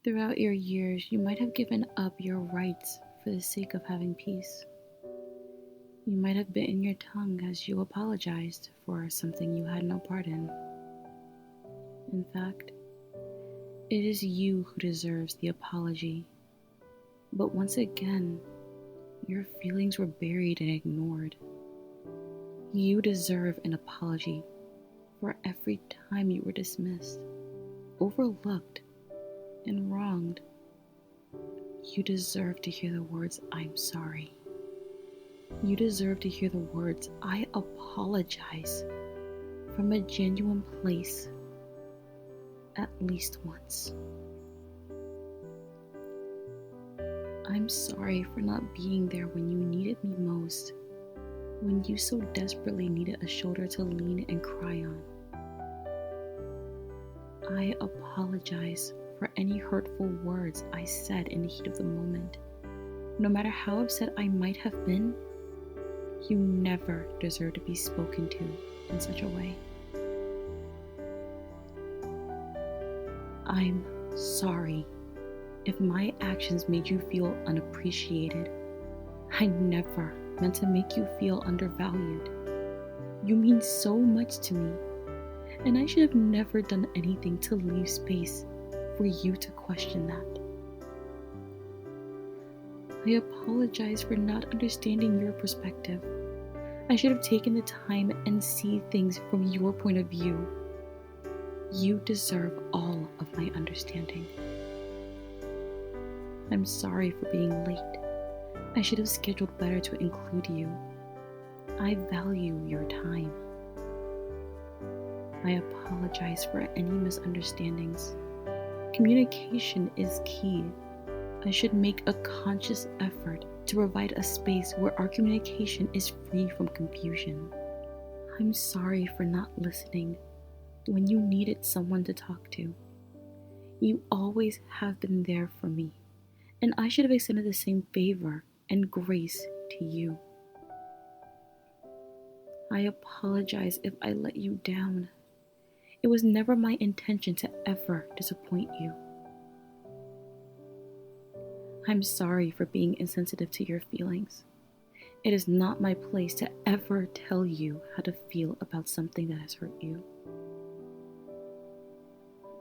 Throughout your years, you might have given up your rights for the sake of having peace. You might have bitten your tongue as you apologized for something you had no part in. In fact, it is you who deserves the apology. But once again, your feelings were buried and ignored. You deserve an apology for every time you were dismissed, overlooked, and wronged. You deserve to hear the words, "I'm sorry." You deserve to hear the words, "I apologize," from a genuine place, at least once. I'm sorry for not being there when you needed me most, when you so desperately needed a shoulder to lean and cry on. I apologize for any hurtful words I said in the heat of the moment. No matter how upset I might have been, you never deserve to be spoken to in such a way. I'm sorry if my actions made you feel unappreciated. I never meant to make you feel undervalued. You mean so much to me, and I should have never done anything to leave space for you to question that. I apologize for not understanding your perspective. I should have taken the time and see things from your point of view. You deserve all of my understanding. I'm sorry for being late. I should have scheduled better to include you. I value your time. I apologize for any misunderstandings. Communication is key. I should make a conscious effort to provide a space where our communication is free from confusion. I'm sorry for not listening when you needed someone to talk to. You always have been there for me, and I should have extended the same favor and grace to you. I apologize if I let you down. It was never my intention to ever disappoint you. I'm sorry for being insensitive to your feelings. It is not my place to ever tell you how to feel about something that has hurt you.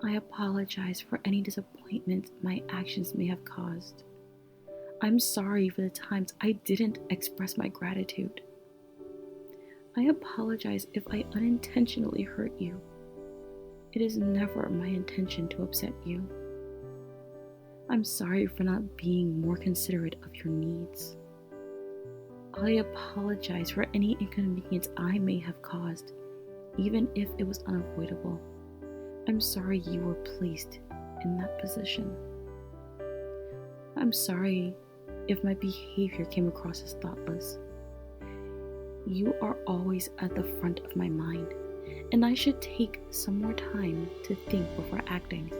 I apologize for any disappointment my actions may have caused. I'm sorry for the times I didn't express my gratitude. I apologize if I unintentionally hurt you. It is never my intention to upset you. I'm sorry for not being more considerate of your needs. I apologize for any inconvenience I may have caused, even if it was unavoidable. I'm sorry you were placed in that position. I'm sorry if my behavior came across as thoughtless. You are always at the front of my mind, and I should take some more time to think before acting,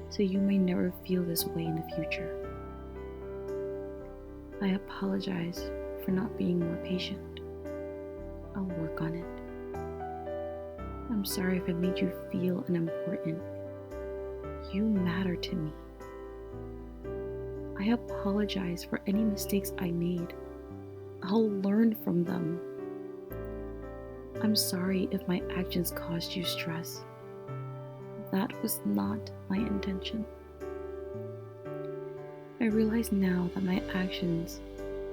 so you may never feel this way in the future. I apologize for not being more patient. I'll work on it. I'm sorry if I made you feel unimportant. You matter to me. I apologize for any mistakes I made. I'll learn from them. I'm sorry if my actions caused you stress. That was not my intention. I realize now that my actions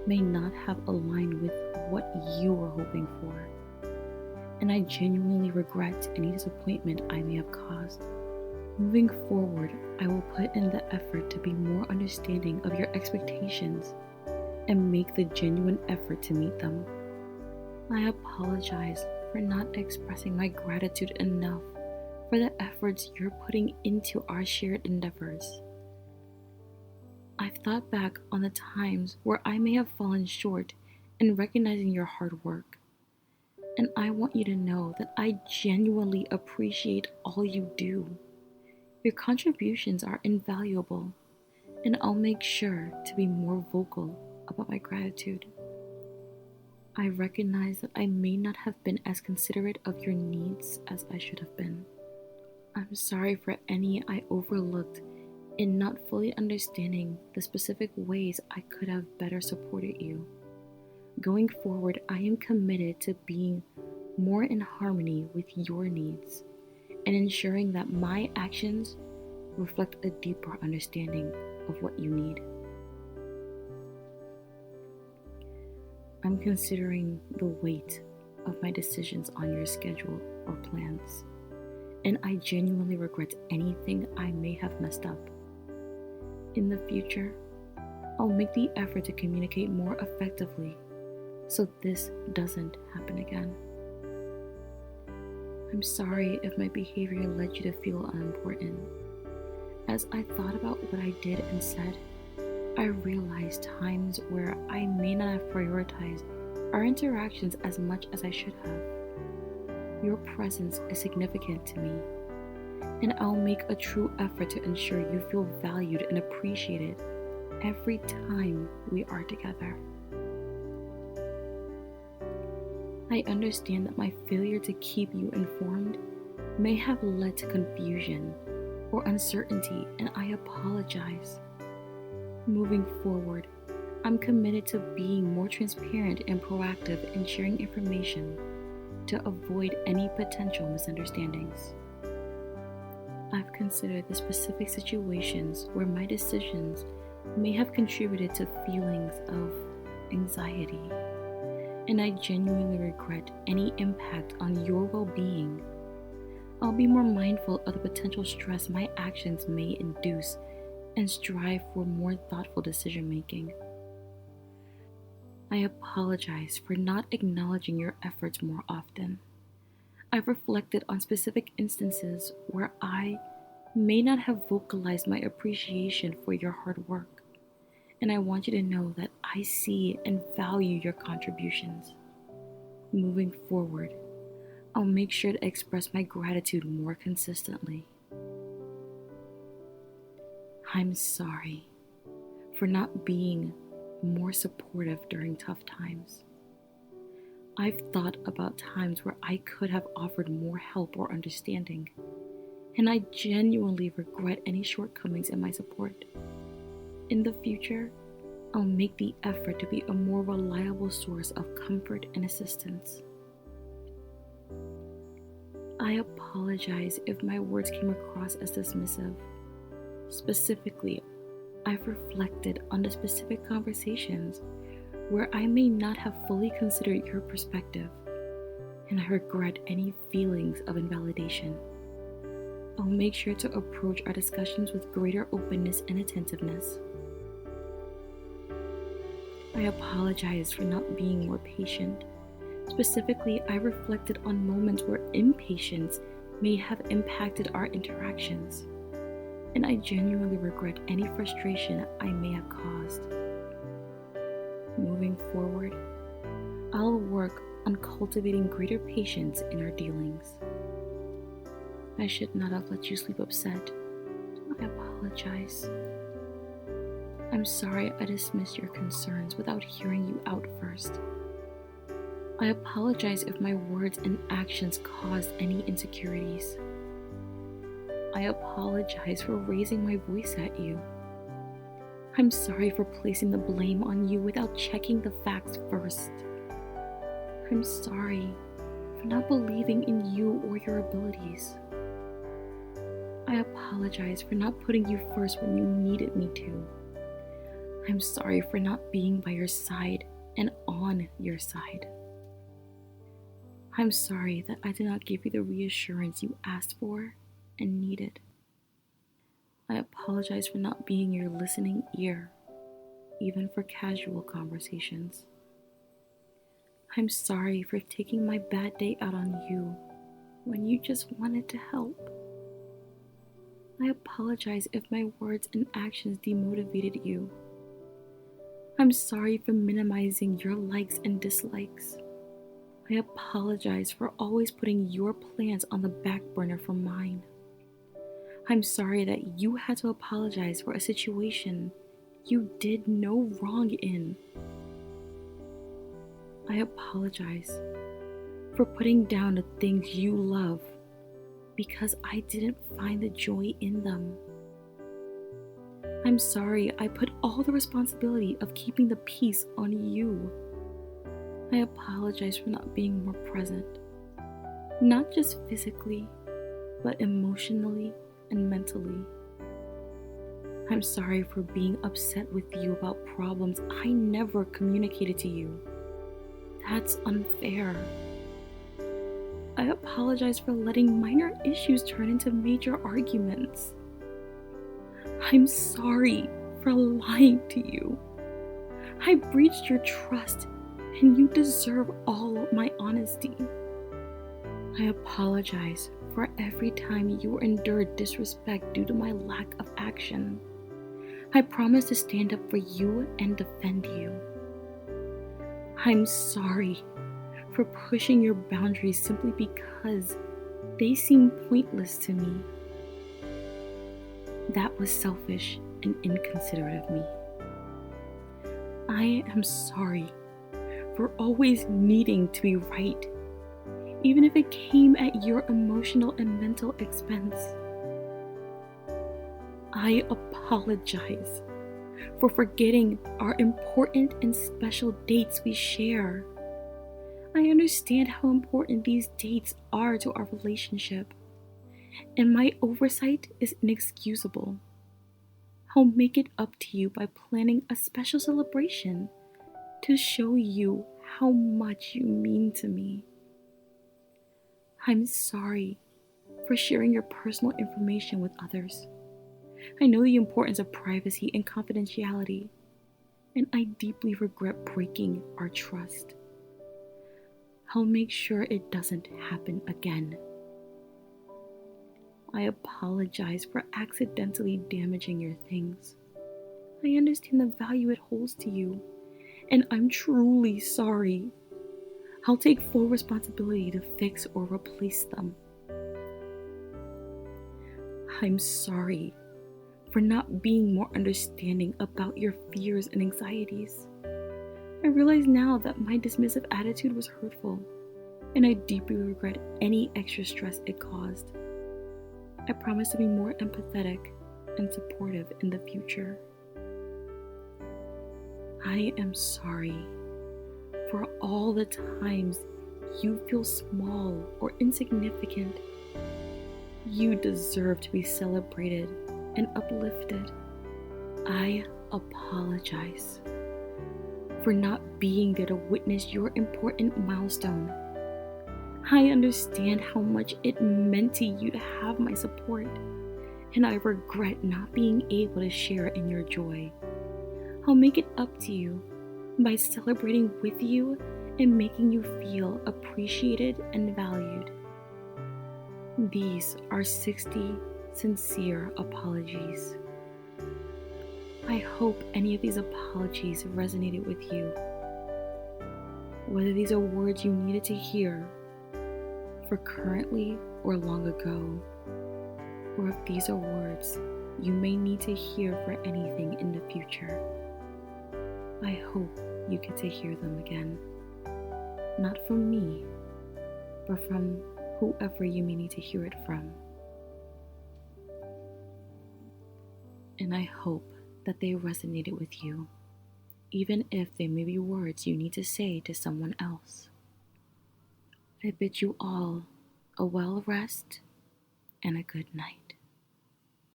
may not have aligned with what you were hoping for, and I genuinely regret any disappointment I may have caused. Moving forward, I will put in the effort to be more understanding of your expectations and make the genuine effort to meet them. I apologize for not expressing my gratitude enough for the efforts you're putting into our shared endeavors. I've thought back on the times where I may have fallen short in recognizing your hard work, and I want you to know that I genuinely appreciate all you do. Your contributions are invaluable, and I'll make sure to be more vocal about my gratitude. I recognize that I may not have been as considerate of your needs as I should have been. I'm sorry for any I overlooked in not fully understanding the specific ways I could have better supported you. Going forward, I am committed to being more in harmony with your needs and ensuring that my actions reflect a deeper understanding of what you need. I'm considering the weight of my decisions on your schedule or plans, and I genuinely regret anything I may have messed up. In the future, I'll make the effort to communicate more effectively so this doesn't happen again. I'm sorry if my behavior led you to feel unimportant. As I thought about what I did and said, I realized times where I may not have prioritized our interactions as much as I should have. Your presence is significant to me, and I'll make a true effort to ensure you feel valued and appreciated every time we are together. I understand that my failure to keep you informed may have led to confusion or uncertainty, and I apologize. Moving forward, I'm committed to being more transparent and proactive in sharing information to avoid any potential misunderstandings. I've considered the specific situations where my decisions may have contributed to feelings of anxiety, and I genuinely regret any impact on your well-being. I'll be more mindful of the potential stress my actions may induce and strive for more thoughtful decision-making. I apologize for not acknowledging your efforts more often. I've reflected on specific instances where I may not have vocalized my appreciation for your hard work, and I want you to know that I see and value your contributions. Moving forward, I'll make sure to express my gratitude more consistently. I'm sorry for not being more supportive during tough times. I've thought about times where I could have offered more help or understanding, and I genuinely regret any shortcomings in my support. In the future, I'll make the effort to be a more reliable source of comfort and assistance. I apologize if my words came across as dismissive. Specifically, I've reflected on the specific conversations where I may not have fully considered your perspective, and I regret any feelings of invalidation. I'll make sure to approach our discussions with greater openness and attentiveness. I apologize for not being more patient. Specifically, I reflected on moments where impatience may have impacted our interactions, and I genuinely regret any frustration I may have caused. Moving forward, I'll work on cultivating greater patience in our dealings. I should not have let you sleep upset. I apologize. I'm sorry I dismissed your concerns without hearing you out first. I apologize if my words and actions caused any insecurities. I apologize for raising my voice at you. I'm sorry for placing the blame on you without checking the facts first. I'm sorry for not believing in you or your abilities. I apologize for not putting you first when you needed me to. I'm sorry for not being by your side and on your side. I'm sorry that I did not give you the reassurance you asked for and needed. I apologize for not being your listening ear, even for casual conversations. I'm sorry for taking my bad day out on you when you just wanted to help. I apologize if my words and actions demotivated you. I'm sorry for minimizing your likes and dislikes. I apologize for always putting your plans on the back burner for mine. I'm sorry that you had to apologize for a situation you did no wrong in. I apologize for putting down the things you love because I didn't find the joy in them. I'm sorry I put all the responsibility of keeping the peace on you. I apologize for not being more present, not just physically, but emotionally and mentally. I'm sorry for being upset with you about problems I never communicated to you. That's unfair. I apologize for letting minor issues turn into major arguments. I'm sorry for lying to you. I breached your trust, and you deserve all my honesty. I apologize for every time you endured disrespect due to my lack of action. I promise to stand up for you and defend you. I'm sorry for pushing your boundaries simply because they seem pointless to me. That was selfish and inconsiderate of me. I am sorry for always needing to be right, even if it came at your emotional and mental expense. I apologize for forgetting our important and special dates we share. I understand how important these dates are to our relationship, and my oversight is inexcusable. I'll make it up to you by planning a special celebration to show you how much you mean to me. I'm sorry for sharing your personal information with others. I know the importance of privacy and confidentiality, and I deeply regret breaking our trust. I'll make sure it doesn't happen again. I apologize for accidentally damaging your things. I understand the value it holds to you, and I'm truly sorry. I'll take full responsibility to fix or replace them. I'm sorry for not being more understanding about your fears and anxieties. I realize now that my dismissive attitude was hurtful, and I deeply regret any extra stress it caused. I promise to be more empathetic and supportive in the future. I am sorry for all the times you feel small or insignificant. You deserve to be celebrated and uplifted. I apologize for not being there to witness your important milestone. I understand how much it meant to you to have my support, and I regret not being able to share in your joy. I'll make it up to you by celebrating with you and making you feel appreciated and valued. These are 60 sincere apologies. I hope any of these apologies resonated with you. Whether these are words you needed to hear for currently or long ago, or if these are words you may need to hear for anything in the future, I hope you get to hear them again. Not from me, but from whoever you may need to hear it from. And I hope that they resonated with you, even if they may be words you need to say to someone else. I bid you all a well rest and a good night.